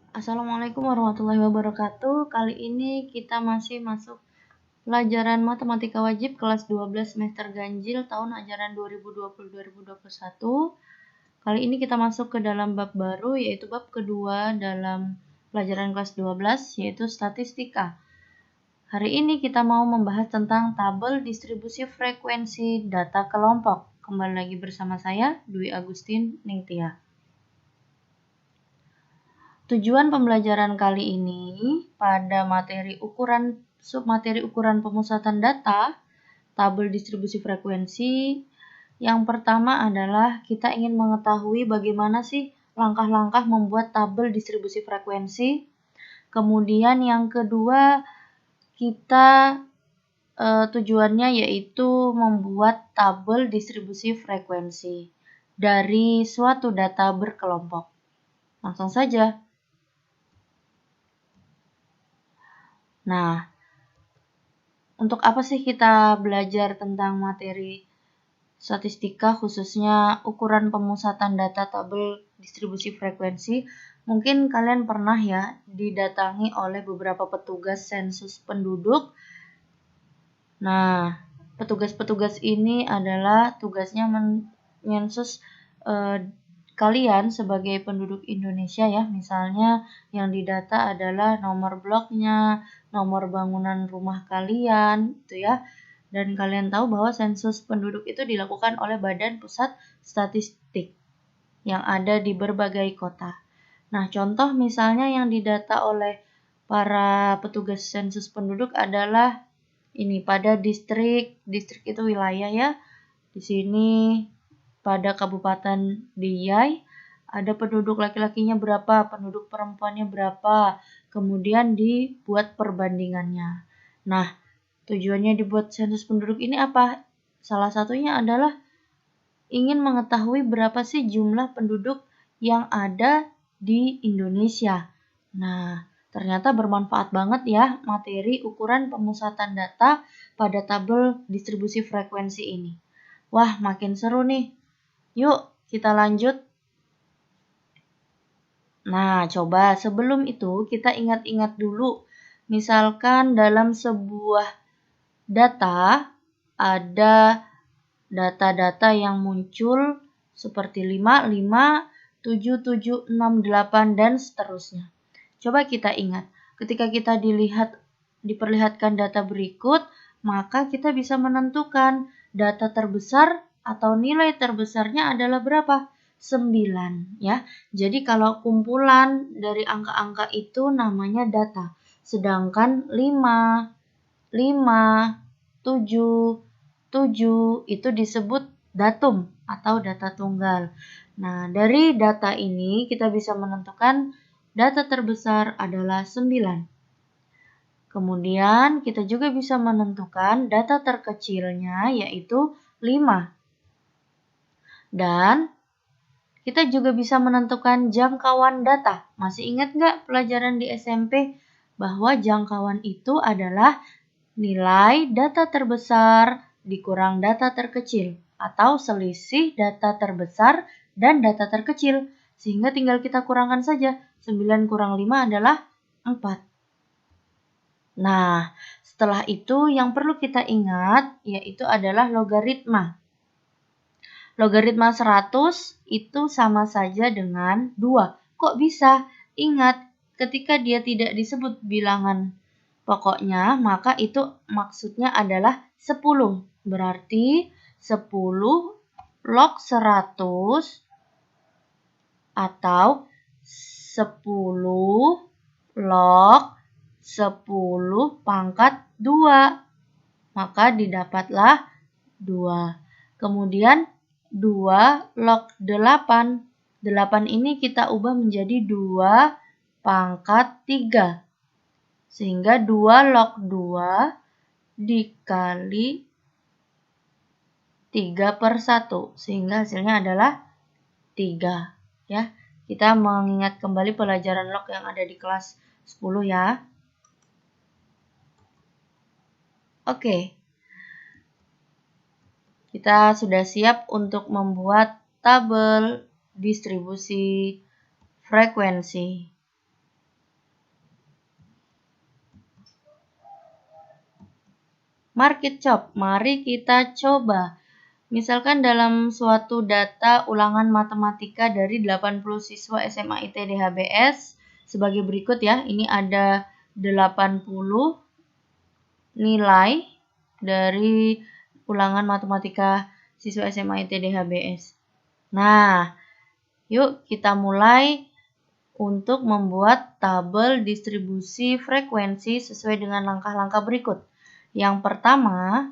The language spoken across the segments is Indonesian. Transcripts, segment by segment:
Assalamualaikum warahmatullahi wabarakatuh. Kali ini kita masih masuk pelajaran matematika wajib kelas 12 semester ganjil tahun ajaran 2020-2021. Kali ini kita masuk ke dalam bab baru, yaitu bab kedua dalam pelajaran kelas 12, yaitu statistika. Hari ini kita mau membahas tentang tabel distribusi frekuensi data kelompok. Kembali lagi bersama saya, Dwi Agustin Ningtyas. Tujuan pembelajaran kali ini pada submateri ukuran pemusatan data, tabel distribusi frekuensi. Yang pertama adalah kita ingin mengetahui bagaimana sih langkah-langkah membuat tabel distribusi frekuensi. Kemudian yang kedua, tujuannya yaitu membuat tabel distribusi frekuensi dari suatu data berkelompok. Langsung saja. Nah, untuk apa sih kita belajar tentang materi statistika, khususnya ukuran pemusatan data tabel distribusi frekuensi? Mungkin kalian pernah ya didatangi oleh beberapa petugas sensus penduduk. Nah, petugas-petugas ini adalah tugasnya menyensus kalian sebagai penduduk Indonesia ya. Misalnya yang didata adalah nomor bloknya, nomor bangunan rumah kalian, gitu ya. Dan kalian tahu bahwa sensus penduduk itu dilakukan oleh Badan Pusat Statistik yang ada di berbagai kota. Nah, contoh misalnya yang didata oleh para petugas sensus penduduk adalah ini pada distrik itu wilayah ya. Di sini pada Kabupaten Diyai ada penduduk laki-lakinya berapa, penduduk perempuannya berapa, kemudian dibuat perbandingannya. Nah, tujuannya dibuat sensus penduduk ini apa? Salah satunya adalah ingin mengetahui berapa sih jumlah penduduk yang ada di Indonesia. Nah, ternyata bermanfaat banget ya materi ukuran pemusatan data pada tabel distribusi frekuensi ini. Wah, makin seru nih. Yuk, kita lanjut. Nah, coba sebelum itu kita ingat-ingat dulu. Misalkan dalam sebuah data ada data-data yang muncul seperti 5, 5, 7, 7, 6, 8, dan seterusnya. Coba kita ingat, ketika kita diperlihatkan data berikut, maka kita bisa menentukan data terbesar atau nilai terbesarnya adalah berapa? 9 ya. Jadi kalau kumpulan dari angka-angka itu namanya data. Sedangkan 5, 7, 7 itu disebut datum atau data tunggal. Nah, dari data ini kita bisa menentukan data terbesar adalah 9. Kemudian kita juga bisa menentukan data terkecilnya yaitu 5. Dan kita juga bisa menentukan jangkauan data. Masih ingat nggak pelajaran di SMP bahwa jangkauan itu adalah nilai data terbesar dikurang data terkecil atau selisih data terbesar dan data terkecil. Sehingga tinggal kita kurangkan saja. 9 kurang 5 adalah 4. Nah, setelah itu yang perlu kita ingat yaitu adalah logaritma. Logaritma 100 itu sama saja dengan 2. Kok bisa? Ingat, ketika dia tidak disebut bilangan pokoknya, maka itu maksudnya adalah 10. Berarti 10 log 100 atau 10 log 10 pangkat 2. Maka didapatlah 2. Kemudian 2 log 8. 8 ini kita ubah menjadi 2 pangkat 3. Sehingga 2 log 2 dikali 3/1. Sehingga hasilnya adalah 3. Ya, kita mengingat kembali pelajaran log yang ada di kelas 10 ya. Oke. Kita sudah siap untuk membuat tabel distribusi frekuensi. Market chop, mari kita coba. Misalkan dalam suatu data ulangan matematika dari 80 siswa SMA ITD HBS sebagai berikut ya. Ini ada 80 nilai dari ulangan matematika siswa SMA ITD HBS. Nah, yuk kita mulai untuk membuat tabel distribusi frekuensi sesuai dengan langkah-langkah berikut. Yang pertama,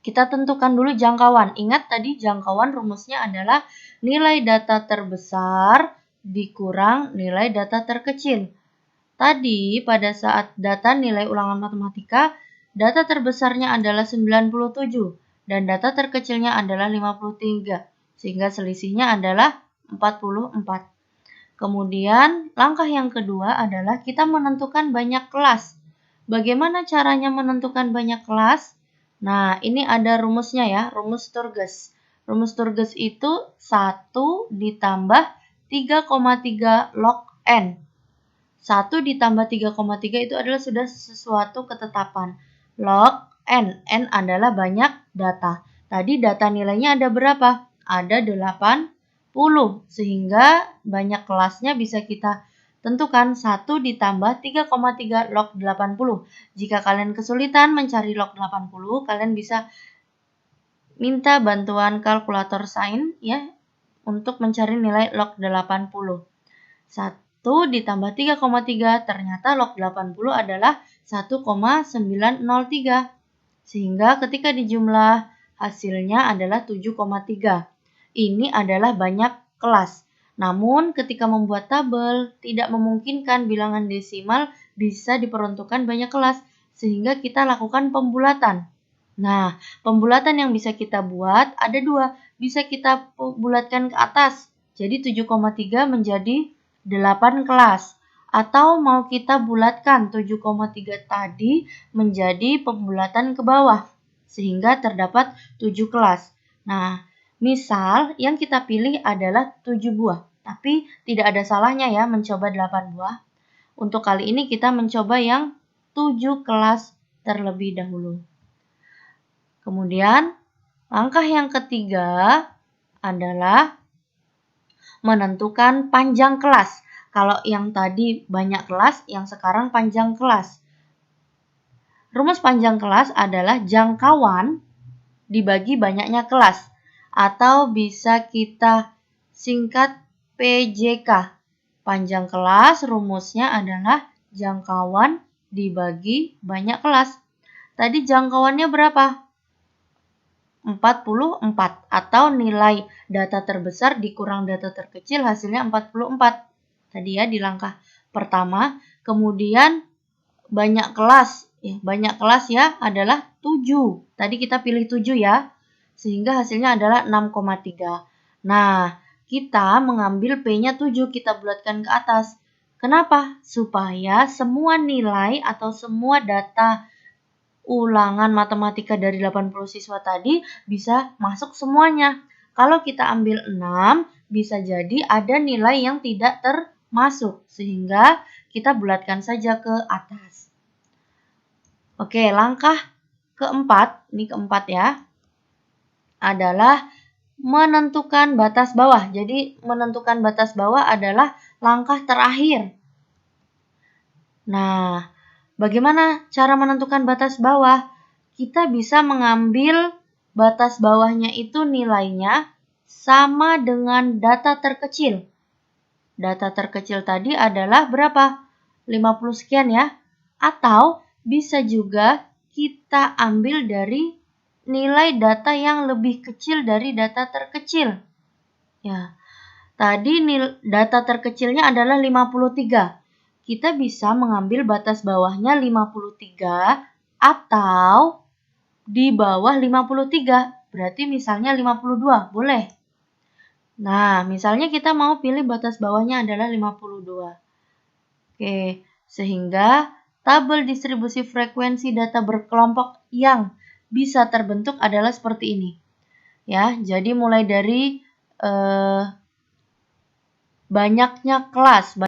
kita tentukan dulu jangkauan. Ingat tadi jangkauan rumusnya adalah nilai data terbesar dikurang nilai data terkecil. Tadi pada saat data nilai ulangan matematika, data terbesarnya adalah 97 dan data terkecilnya adalah 53. Sehingga selisihnya adalah 44. Kemudian langkah yang kedua adalah kita menentukan banyak kelas. Bagaimana caranya menentukan banyak kelas? Nah, ini ada rumusnya ya, rumus Sturges. Rumus Sturges itu 1 ditambah 3,3 log N. 1 ditambah 3,3 itu adalah sudah sesuatu ketetapan. Log N, N adalah banyak data. Tadi data nilainya ada berapa? Ada 80, sehingga banyak kelasnya bisa kita tentukan 1 ditambah 3,3 log 80. Jika kalian kesulitan mencari log 80, kalian bisa minta bantuan kalkulator sains ya untuk mencari nilai log 80. 1 ditambah 3,3 ternyata log 80 adalah 1,903. Sehingga ketika dijumlah hasilnya adalah 7,3. Ini adalah banyak kelas. Namun ketika membuat tabel tidak memungkinkan bilangan desimal bisa diperuntukkan banyak kelas sehingga kita lakukan pembulatan. Nah, pembulatan yang bisa kita buat ada dua. Bisa kita bulatkan ke atas. Jadi 7,3 menjadi 8 kelas. Atau mau kita bulatkan 7,3 tadi menjadi pembulatan ke bawah. Sehingga terdapat 7 kelas. Nah, misal yang kita pilih adalah 7 buah. Tapi tidak ada salahnya ya mencoba 8 buah. Untuk kali ini kita mencoba yang 7 kelas terlebih dahulu. Kemudian langkah yang ketiga adalah menentukan panjang kelas. Kalau yang tadi banyak kelas, yang sekarang panjang kelas. Rumus panjang kelas adalah jangkauan dibagi banyaknya kelas. Atau bisa kita singkat PJK. Panjang kelas rumusnya adalah jangkauan dibagi banyak kelas. Tadi jangkauannya berapa? 44 atau nilai data terbesar dikurang data terkecil hasilnya 44. Tadi ya di langkah pertama. Kemudian banyak kelas. Banyak kelas ya adalah 7. Tadi kita pilih 7 ya. Sehingga hasilnya adalah 6,3. Nah, kita mengambil P-nya 7, kita bulatkan ke atas. Kenapa? Supaya semua nilai atau semua data ulangan matematika dari 80 siswa tadi bisa masuk semuanya. Kalau kita ambil 6, bisa jadi ada nilai yang tidak termasuk. Sehingga kita bulatkan saja ke atas. Oke, langkah keempat, ini keempat ya, adalah menentukan batas bawah. Jadi menentukan batas bawah adalah langkah terakhir. Nah, bagaimana cara menentukan batas bawah? Kita bisa mengambil batas bawahnya itu nilainya sama dengan data terkecil. Data terkecil tadi adalah berapa? 50 sekian ya. Atau bisa juga kita ambil dari nilai data yang lebih kecil dari data terkecil. Ya. Tadi data terkecilnya adalah 53. Kita bisa mengambil batas bawahnya 53 atau di bawah 53. Berarti misalnya 52, boleh. Nah, misalnya kita mau pilih batas bawahnya adalah 52. Oke, sehingga tabel distribusi frekuensi data berkelompok yang bisa terbentuk adalah seperti ini. Ya, jadi mulai dari banyaknya kelas.